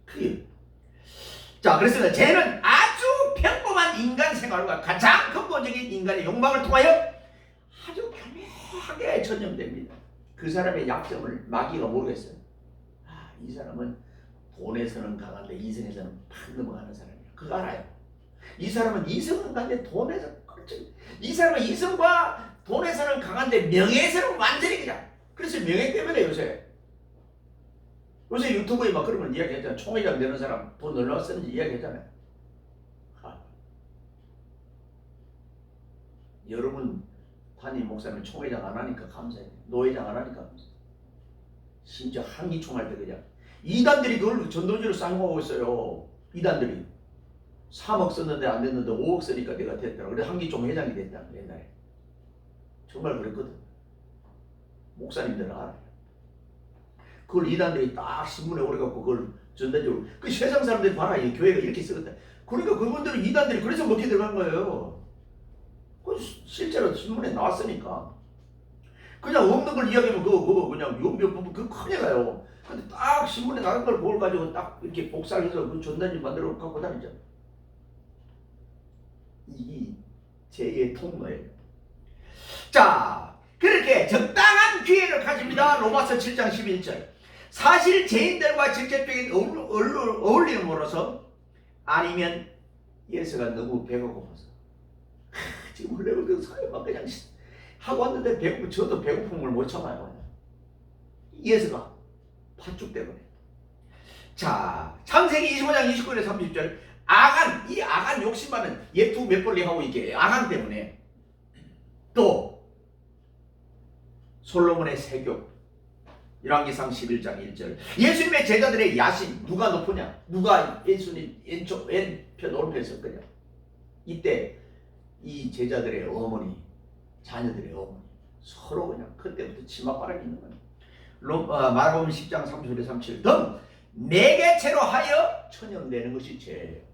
A: 그게. 자, 그래서 쟤는 아주 평범한 인간 생활과 가장 근본적인 인간의 욕망을 통하여 아주 교묘하게 전염됩니다. 그 사람의 약점을 마귀가 모르겠어요. 이 사람은 돈에서는 강한데 이성에서는 팍 넘어가는 사람이야. 그거 알아요. 이 사람은 이성은 강한데 돈에서 이 사람은 이성과 돈에서는 강한데 명예에서는 완전히 그냥. 그래서 명예 때문에 요새 유튜브에 막 그런 걸 이야기했잖아요. 총회장 되는 사람 돈 얼마나 쓰는지 이야기했잖아요. 여러분 담임 목사님 총회장 안 하니까 감사해요. 노회장 안 하니까 감사해요. 심지어 한기총 할 때 그냥 이단들이 그걸 전도지로 쌍용하고 있어요. 이단들이 3억 썼는데 안 됐는데 5억 쓰니까 내가 됐더라. 그래서 한기총 회장이 됐다. 옛날에 정말 그랬거든. 목사님들은 알아요. 그걸 이단들이 딱 신문에 오래갖고 그걸 전단적으로 그 세상 사람들이 봐라. 이 교회가 이렇게 쓰겠다. 그러니까 그분들은 이단들이 그래서 먹게 들어간 거예요. 실제로 신문에 나왔으니까. 그냥 없는 걸 이야기하면 그거 그냥 용병 부분 그거 큰일 나요. 근데 딱 신문에 나간 걸 그걸 가지고 딱 이렇게 복사해서 그 전단지 만들어 갖고 다니잖아요. 이 제2의 통로예요. 자, 그렇게 적당한 기회를 가집니다. 로마서 7장 11절. 사실 죄인들과 직접적인 어울림으로서 아니면 예수가 너무 배가 고파서 지금 원래 그 사회만 그냥 하고 왔는데 배고프 저도 배고픔을 못 참아요. 예수가 팥죽 때문에. 자, 창세기 25장 29절 30절. 아간, 이 아간 욕심 많은 예투 몇 벌리 하고 이게 아간 때문에. 또 솔로몬의 세교 열왕기상 11장 1절. 예수님의 제자들의 야심 누가 높으냐, 누가 예수님 왼편 오른편에 설 거냐. 이때 이 제자들의 어머니, 자녀들의 어머니 서로 그냥 그때부터 치맛바람이 있는 거예요. 마가복음 10장 30절 37 등 매개체로 하여 천연되는 것이 죄예요.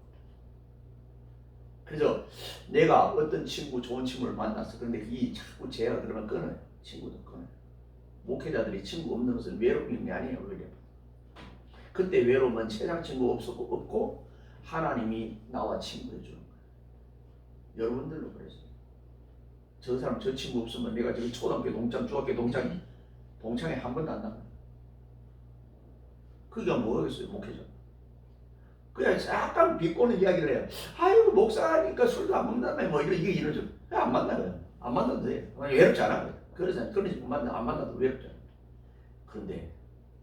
A: 그래서 내가 어떤 친구, 좋은 친구를 만났어. 그런데 이 자꾸 죄가 그러면 끊어요. 친구도 끊어요. 목회자들이 친구 없는 것은 외로운 게 아니에요. 오히려 그때 외로움은 세상 친구 없고 하나님이 나와 친구해 주는 거예요. 여러분들도 그랬어요. 저 사람 저 친구 없으면 내가 지금 초등학교 동창, 중학교 동창회 한 번도 안 나가요. 그게 뭐겠어요, 목회자? 그냥 약간 비꼬는 이야기를 해요. 아이고 목사니까 술도 안 먹는다며 뭐 이러죠. 안 만나요. 안 만나도 돼. 외롭지 않아요. 그래서 안 만나도 외롭잖아요. 그런데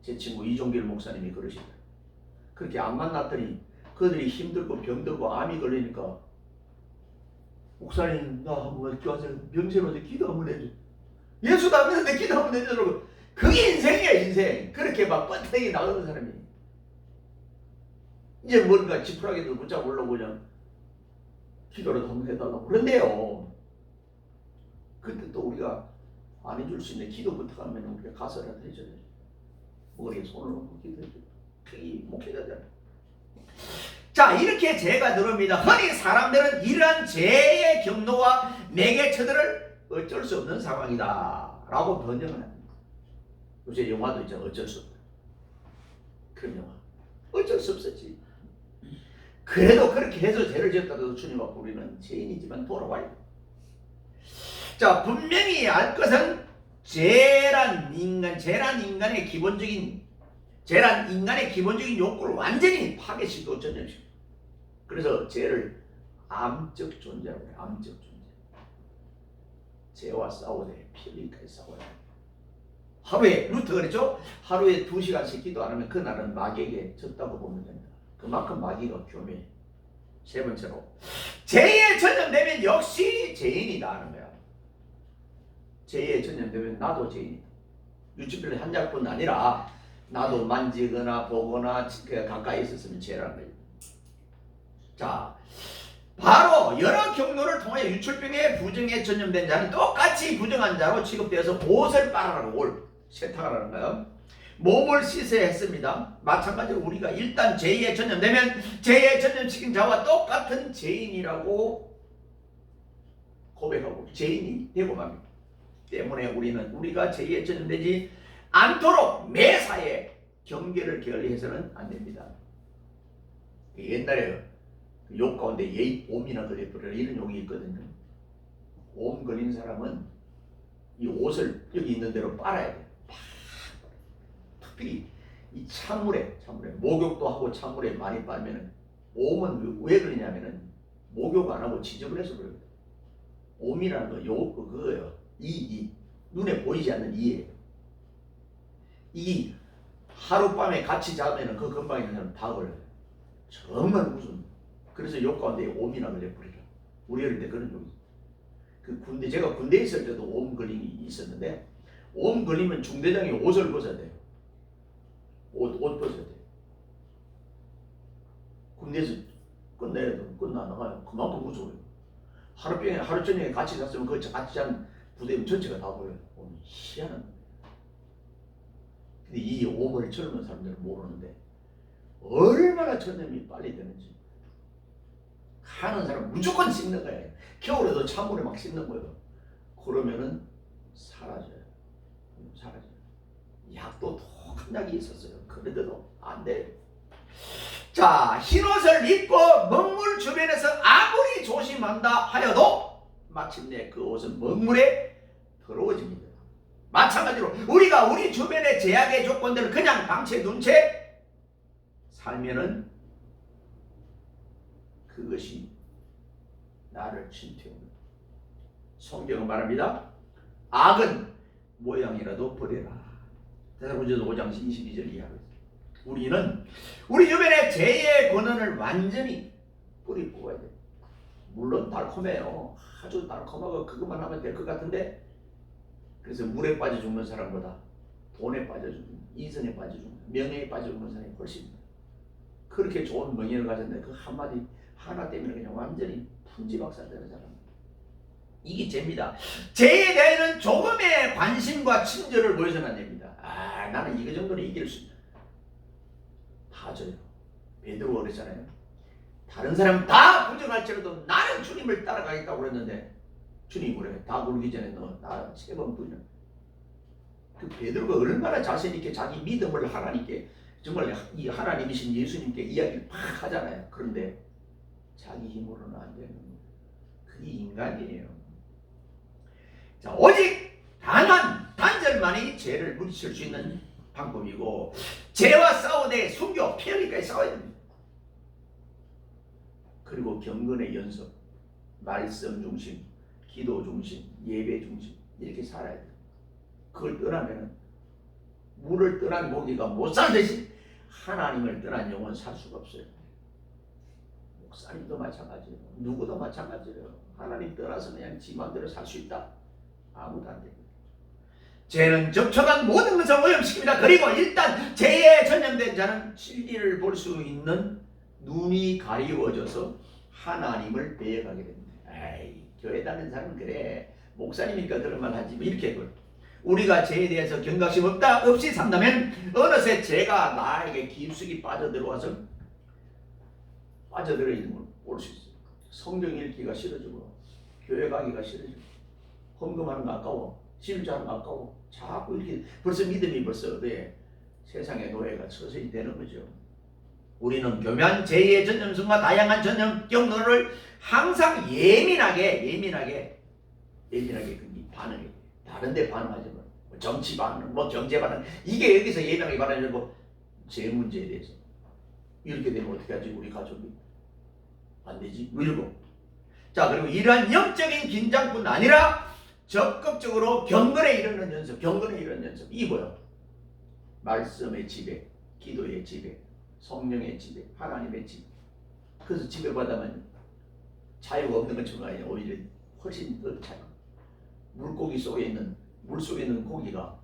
A: 제 친구 이종길 목사님이 그러시더라고요. 그렇게 안 만났더니 그들이 힘들고 병들고 암이 걸리니까 목사님 나 한번 교하세요. 명세로서 기도 한번 해줘. 예수도 안 믿는데 기도 한번 해주라고. 그게 인생이야 인생. 그렇게 막 뻔뻔하게 나가는 사람이 이제 뭔가 지푸라기도 붙잡고 올라오고 그냥 기도를 한번 해달라고 그런데요. 그때 또 우리가 안 해줄 수 있는 기도 부탁하면 우리가 가서라도 해줘야 돼. 머리에 손을 얹고 기도해줘. 그게 목회자잖아. 자, 이렇게 죄가 들어옵니다. 흔히 사람들은 이러한 죄의 경로와 매개체들을 어쩔 수 없는 상황이다 라고 번역을 합니다. 요새 영화도 있잖아. 어쩔 수 없다. 그런 영화. 어쩔 수 없었지. 그래도 그렇게 해서 죄를 지었다고 주님 앞에 우리는 죄인이지만 돌아와요. 자, 분명히 알 것은 죄란 인간의 기본적인 욕구를 완전히 파괴시키고 전염시킵니다. 그래서 죄를 암적 존재라고 해요. 암적 존재. 죄와 싸우되 필리까지 싸워야 해요. 하루에 루터가 그랬죠? 하루에 2시간씩 기도 안 하면 그날은 마귀에게 졌다고 보면 됩니다. 그만큼 마귀가 교묘해. 세 번째로 죄에 전염되면 역시 죄인이다 하는 거야. 죄에 전염되면 나도 죄인이다. 유치필 한 작뿐 아니라 나도 만지거나 보거나 가까이 있었으면 죄라는 거예요. 자, 바로 여러 경로를 통하여 유출병의 부정에 전염된 자는 똑같이 부정한 자로 취급되어서 옷을 빨아라고 옷 세탁하라는 거예요. 몸을 씻어야 했습니다. 마찬가지로 우리가 일단 죄에 전염되면 죄에 전염시킨 자와 똑같은 죄인이라고 고백하고 죄인이 되고 맙니다. 때문에 우리가 죄에 전염되지 않도록 매사에 경계를 게을리해서는 안 됩니다. 옛날에 욕 가운데 옴이나 걸려버려 이런 욕이 있거든요. 옴 걸린 사람은 이 옷을 여기 있는 대로 빨아야 돼요. 특별히 이 찬물에 목욕도 하고 찬물에 많이 빨면은 옴은 왜 그러냐면은 목욕 안 하고 지저분해서 그래요. 옴이라는 거 그거예요. 이 눈에 보이지 않는 이예요. 이 하룻밤에 같이 자면은 그 근방에 있는 사람 다 걸려요. 정말 무슨. 그래서 욕 가운데 옴이나 걸려버리죠. 우리 어릴 때 그런 욕이. 제가 군대에 있을 때도 옴 걸림이 있었는데, 옴 걸리면 중대장이 옷을 벗어야 돼요. 옷 벗어야 돼요. 군대에서 끝나 나가요. 그만큼 무서워요. 하루 저녁에 같이 잤으면 그 같이 잔 부대면 전체가 다 보여요. 옴이 희한한. 근데 이 옴을 젊은 사람들은 모르는데 얼마나 전염이 빨리 되는지. 하는 사람 무조건 씻는 거예요. 겨울에도 찬물에 막 씻는 거예요. 그러면은 사라져요. 약도 독한 약이 있었어요. 그래도 안 돼. 자, 흰옷을 입고 먹물 주변에서 아무리 한다 하여도 마침내 그 옷은 먹물에 더러워집니다. 마찬가지로 우리가 우리 주변의 제약의 조건들을 그냥 방치해 둔 채 살면은 그것이 나를 침투합니다. 성경은 말합니다. 악은 모양이라도 버려라. 데살로니가서 5장 22절 이하로 우리는 우리 주변의 죄의 권한을 완전히 뿌리 뽑아야 돼요. 물론 달콤해요. 아주 달콤하고 그것만 하면 될 것 같은데, 그래서 물에 빠져 죽는 사람보다 돈에 빠져 죽는, 이성에 빠져 죽는, 명예에 빠져 죽는 사람이 훨씬 그렇게 좋은 명예를 가졌는데 그 한마디 하나 때문에 그냥 완전히 풍지박산되는 사람. 이게 죄입니다. 죄에 대해서는 조금의 관심과 친절을 보여서는 안 됩니다. 아, 나는 이거 정도는 이길 수 있다. 다 져요. 베드로가 그랬잖아요. 다른 사람 다 부정할지라도 나는 주님을 따라가겠다고 그랬는데 주님이 그래. 다 굴기 전에 너 나 3번 부인을. 그 베드로가 얼마나 자신 있게 자기 믿음을 하나님께, 정말 이 하나님이신 예수님께 이야기를 팍 하잖아요. 그런데 자기 힘으로는 안 되는 거예요. 그게 인간이에요. 자, 오직 단절만이 죄를 물리칠 수 있는 방법이고, 죄와 싸우되 순교 피하기까지 싸워야 됩니다. 그리고 경건의 연습, 말씀 중심, 기도 중심, 예배 중심, 이렇게 살아야 돼요. 그걸 떠나면 물을 떠난 고기가 못 살듯이 하나님을 떠난 영혼 살 수가 없어요. 목사님도 마찬가지예요. 누구도 마찬가지예요. 하나님 떠나서 그냥 지 마음대로 살 수 있다? 아무도 안 됩니다. 죄는 접촉한 모든 것을 오염시킵니다. 그리고 일단 죄에 전염된 자는 진리를 볼 수 있는 눈이 가리워져서 하나님을 배워가게 됩니다. 에이, 교회 다니는 사람은 그래. 목사님이니까 그런 말 하지. 뭐 이렇게 해버려. 우리가 죄에 대해서 경각심 없이 산다면 어느새 죄가 나에게 깊숙이 빠져들어와서 빠져들어 있는 걸 볼 수 있어요. 성경 읽기가 싫어지고, 교회 가기가 싫어지고, 헌금하는 거 아까워, 실주하는 거 아까워, 자꾸 이렇게 벌써 믿음이 벌써 세상의 노예가 서서히 되는 거죠. 우리는 교묘한 죄의 전염성과 다양한 전염 경로를 항상 예민하게 반응해요. 다른 데 반응하지 마. 뭐 정치 반응, 뭐 경제 반응, 이게 여기서 예민하게 반응하고, 제 문제에 대해서 이렇게 되면 어떻게 하지? 우리 가족이 안 되지? 이러고. 자, 그리고 이러한 영적인 긴장뿐 아니라 적극적으로 경건에 이르는 연습, 이게 뭐야? 말씀의 지배, 기도의 지배, 성령의 지배, 하나님의 지배. 그래서 지배받으면 자유가 없는 것처럼 아니에요. 오히려 훨씬 더 자유. 물고기 속에 있는, 물 속에 있는 고기가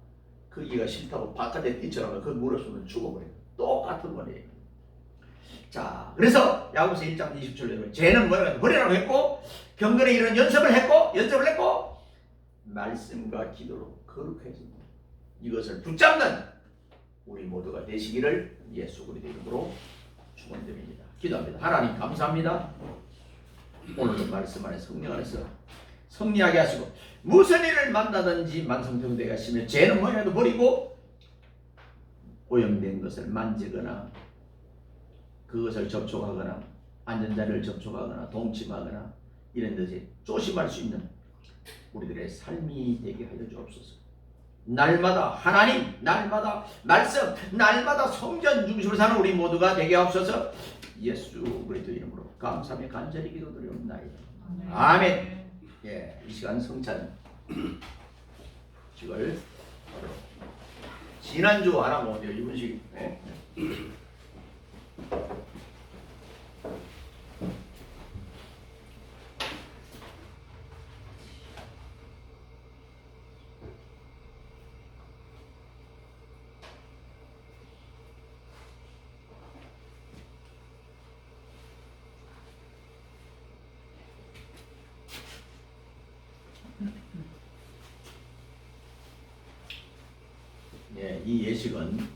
A: 거기가 싫다고 바깥에 뛰쳐나가 그 물을 쏘면 죽어버려요. 똑같은 거예요. 자, 그래서 야고보서 1장 20절에 죄는 뭐라고 버리라고 했고, 경건에 이런 연습을 했고 말씀과 기도로 거룩해집니다. 이것을 붙잡는 우리 모두가 되시기를 예수 그리스도의 이름으로 축원드립니다. 기도합니다. 하나님 감사합니다. 오늘도 말씀 안에 성령 안에서 승리하게 하시고, 무슨 일을 만나든지 만성평대가 하시며 죄는 뭐라도 버리고 오염된 것을 만지거나 그것을 접촉하거나 안전자리를 접촉하거나 동침하거나 이런 듯이 조심할 수 있는 우리들의 삶이 되게 하여 주옵소서. 날마다 하나님, 날마다 말씀, 날마다 성전 중심으로 사는 우리 모두가 되게 하옵소서. 예수 그리스도 이름으로 감사하며 간절히 기도드리옵나이다. 아멘. 예, 이 시간 성찬 이걸 지난주 안 하고 오늘 이분식. 예. 예, 이 예식은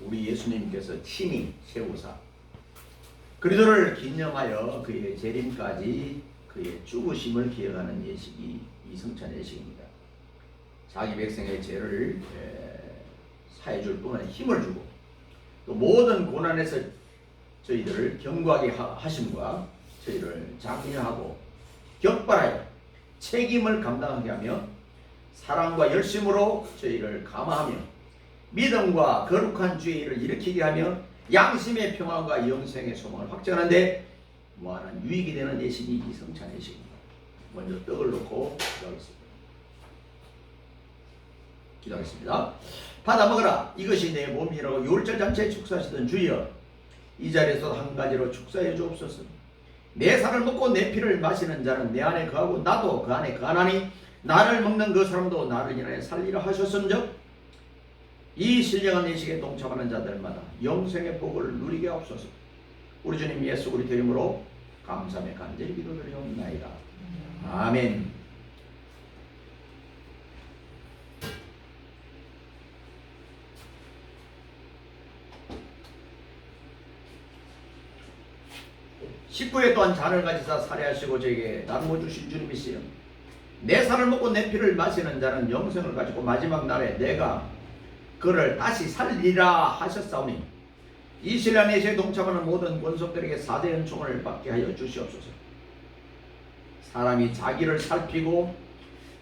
A: 우리 예수님께서 친히 세우사 그리스도를 기념하여 그의 재림까지 그의 죽으심을 기억하는 예식이 이 성찬 예식입니다. 자기 백성의 죄를 사해줄 뿐만 아니라 힘을 주고 또 모든 고난에서 저희들을 견고하게 하심과 저희를 장려하고 격발하여 책임을 감당하게 하며 사랑과 열심으로 저희를 감화하며 믿음과 거룩한 주의 일을 일으키게 하며 양심의 평안과 영생의 소망을 확정하는데 무한한 유익이 되는 예신이 이 성찬의 예식입니다. 먼저 떡을 놓고 기도하겠습니다. 받아 먹으라. 이것이 내 몸이라고 유월절 잔치에 축사하시던 주여, 이 자리에서 한 가지로 축사해 주옵소서. 내 살을 먹고 내 피를 마시는 자는 내 안에 거하고 나도 그 안에 거하나니 나를 먹는 그 사람도 나를 인하여 살리라 하셨은즉 이 신령한 예식에 동참하는 자들마다 영생의 복을 누리게 하옵소서. 우리 주님 예수 그리스도 이름으로 감사하며 간절히 기도드리옵나이다. 아멘. 십구에 또한 잔을 가지사 살해하시고 저에게 나누어 주신 주님이시여, 내 살을 먹고 내 피를 마시는 자는 영생을 가지고 마지막 날에 내가 그를 다시 살리라 하셨사오니 이 신령한 예식에 동참하는 모든 권속들에게 4대 은총을 받게 하여 주시옵소서. 사람이 자기를 살피고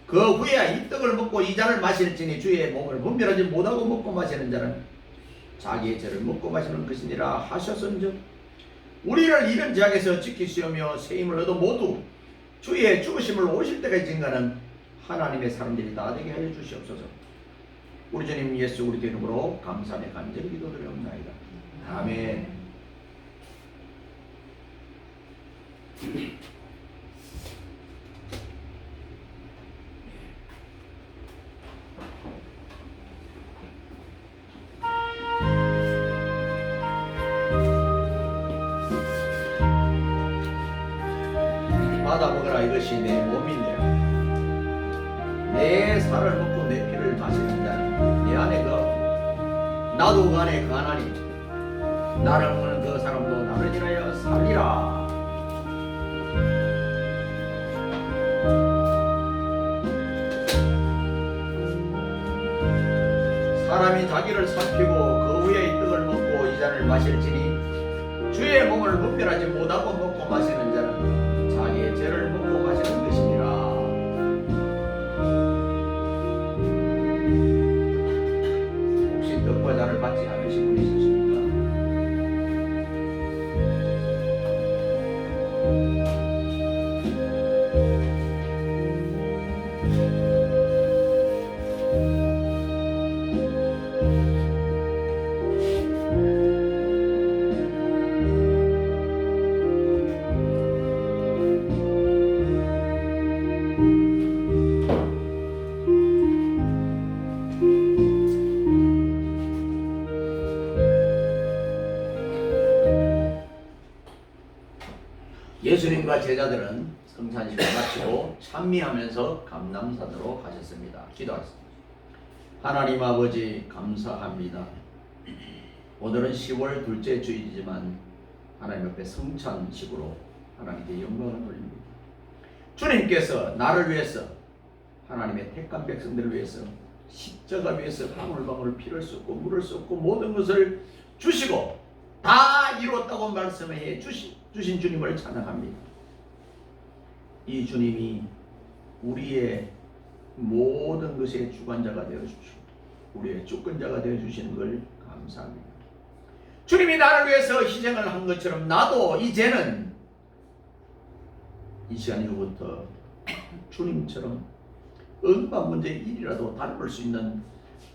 A: 그 후에 이 떡을 먹고 이 잔을 마실지니 주의 몸을 분별하지 못하고 먹고 마시는 자는 자기의 죄를 먹고 마시는 것이니라 하셨은즉 우리를 이런 죄악에서 지키시오며 세임을 얻어 모두 주의 죽으심을 오실 때까지 증가하는 하나님의 사람들이 다 되게 하여 주시옵소서. 우리 주님 예수 그리스도 이름으로 감사하며 간절히 기도드리옵나이다. 아멘. 받아 먹으라. 이것이 내 몸인데 내 살을 먹고 내 피를 마시는 자는 내 안에 거하고 나도 그 안에 거하나니 나를 먹는 그 사람도 나를 인하여 살리라. 사람이 자기를 살피고 그 후에 이 떡을 먹고 이 잔을 마실지니 주의 몸을 분별하지 못하고 먹고 마시는 자는 자기의 죄를 먹고 마시는 것이니라. 혹시 떡과 잔을 받지 않으신 분이 있으십니까? 예수님과 제자들은 성찬식을 마치고 찬미하면서 감람산으로 가셨습니다. 기도하겠습니다. 하나님 아버지 감사합니다. 오늘은 10월 둘째 주일이지만 하나님 앞에 성찬식으로 하나님께 영광을 돌립니다. 주님께서 나를 위해서 하나님의 택한 백성들을 위해서 십자가 위에서 방울방울 피를 쏟고 물을 쏟고 모든 것을 주시고 다 이뤘다고 말씀해 주신 주님을 찬양합니다. 이 주님이 우리의 모든 것의 주관자가 되어주시고 우리의 주권자가 되어주시는 걸 감사합니다. 주님이 나를 위해서 희생을 한 것처럼 나도 이제는 이 시간 이후부터 주님처럼 응답 문제의 일이라도 다룰 수 있는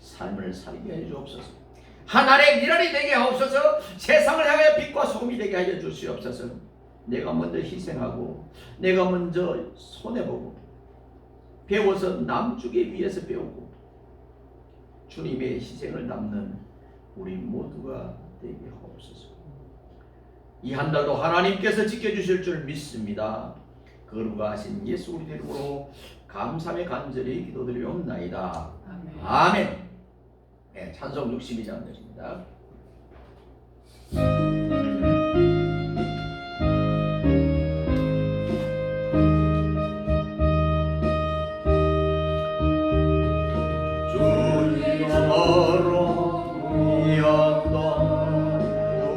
A: 삶을 살게 해 주옵소서. 하늘의 미랄이 되게 하옵소서. 세상을 향해 빛과 소금이 되게 하여 주시옵소서. 내가 먼저 희생하고 내가 먼저 손해보고 배워서 남주기 위해서 배우고 주님의 희생을 담는 우리 모두가 되게 하옵소서. 이 한 달도 하나님께서 지켜주실 줄 믿습니다. 거룩하신 예수 우리 이름으로 감사의 간절히 기도드리옵나이다.
B: 아멘.
A: 아멘. 네, 찬송 62장입니다.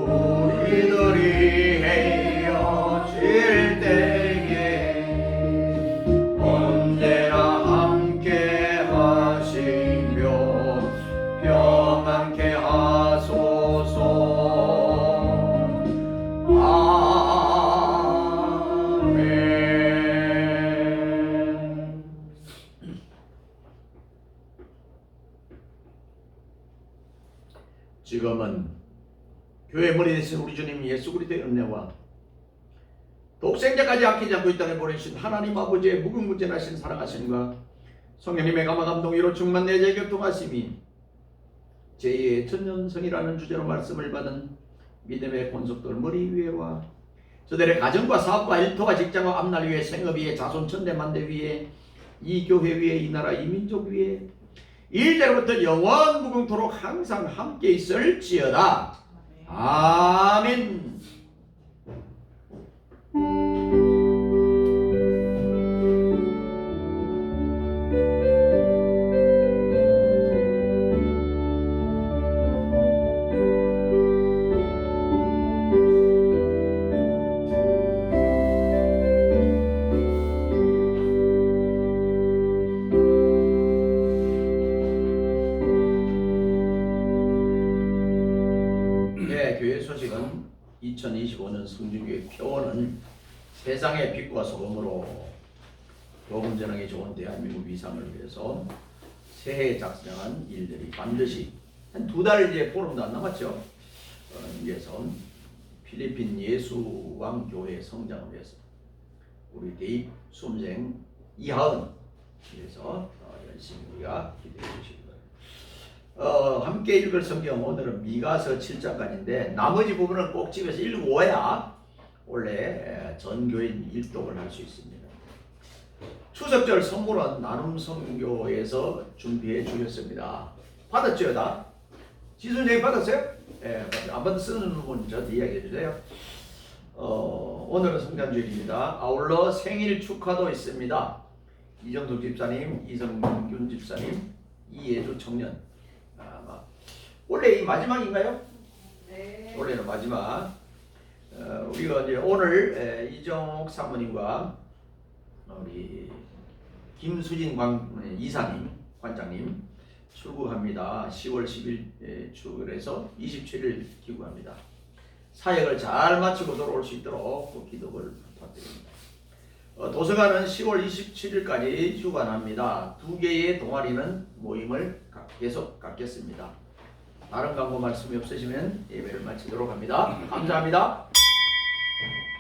A: 우리들이 헤어질 때에 지금은 교회 머리 대신 우리 주님 예수 그리스도의 은혜와 독생자까지 아끼지 않고 이 땅에 보내신 하나님 아버지의 무궁무진하신 사랑하심과 성령님의 감화 감동으로 충만 내재 교통하심이 제2의 천년성이라는 주제로 말씀을 받은 믿음의 권속들 머리 위에와 저들의 가정과 사업과 일터와 직장과 앞날 위에 생업 위에 자손 천대 만대 위에 이 교회 위에 이 나라 이 민족 위에 이제로부터 영원 무궁토록 항상 함께 있을지어다. 아멘. 교회 소식은 2025년 성진교회 표어는 세상의 빛과 소금으로 복음 전하기 좋은 대한민국 위상을 위해서 새해에 작성한 일들이 반드시 한 2달 이제 보름도 안 남았죠. 위해서 필리핀 예수왕 교회 성장을 위해서 우리 대입 수험생 이하은 위해서 열심히 우리가 기대해 주시기 바랍니다. 함께 읽을 성경 오늘은 미가서 7장까지인데 나머지 부분은 꼭 집에서 읽어야 원래 전교인 일독을 할 수 있습니다. 추석절 선물은 나눔 선교에서 준비해 주셨습니다. 받았죠, 다? 지순이 받았어요? 예, 안 받았으는 분 저한테 이야기해 주세요. 오늘은 성탄주일입니다. 아울러 생일 축하도 있습니다. 이정숙 집사님, 이성균 집사님, 이예주 청년. 원래 이 마지막인가요?
C: 네.
A: 원래는 마지막. 우리가 이제 오늘 이정옥 사모님과 우리 김수진 이사님, 관장님 출국합니다. 10월 10일 출국해서 27일 귀국합니다. 사역을 잘 마치고 돌아올 수 있도록 그 기도를 부탁드립니다. 도서관은 10월 27일까지 휴관합니다. 2개의 동아리는 모임을 계속 갖겠습니다. 다른 광고 말씀이 없으시면 예배를 마치도록 합니다. 감사합니다.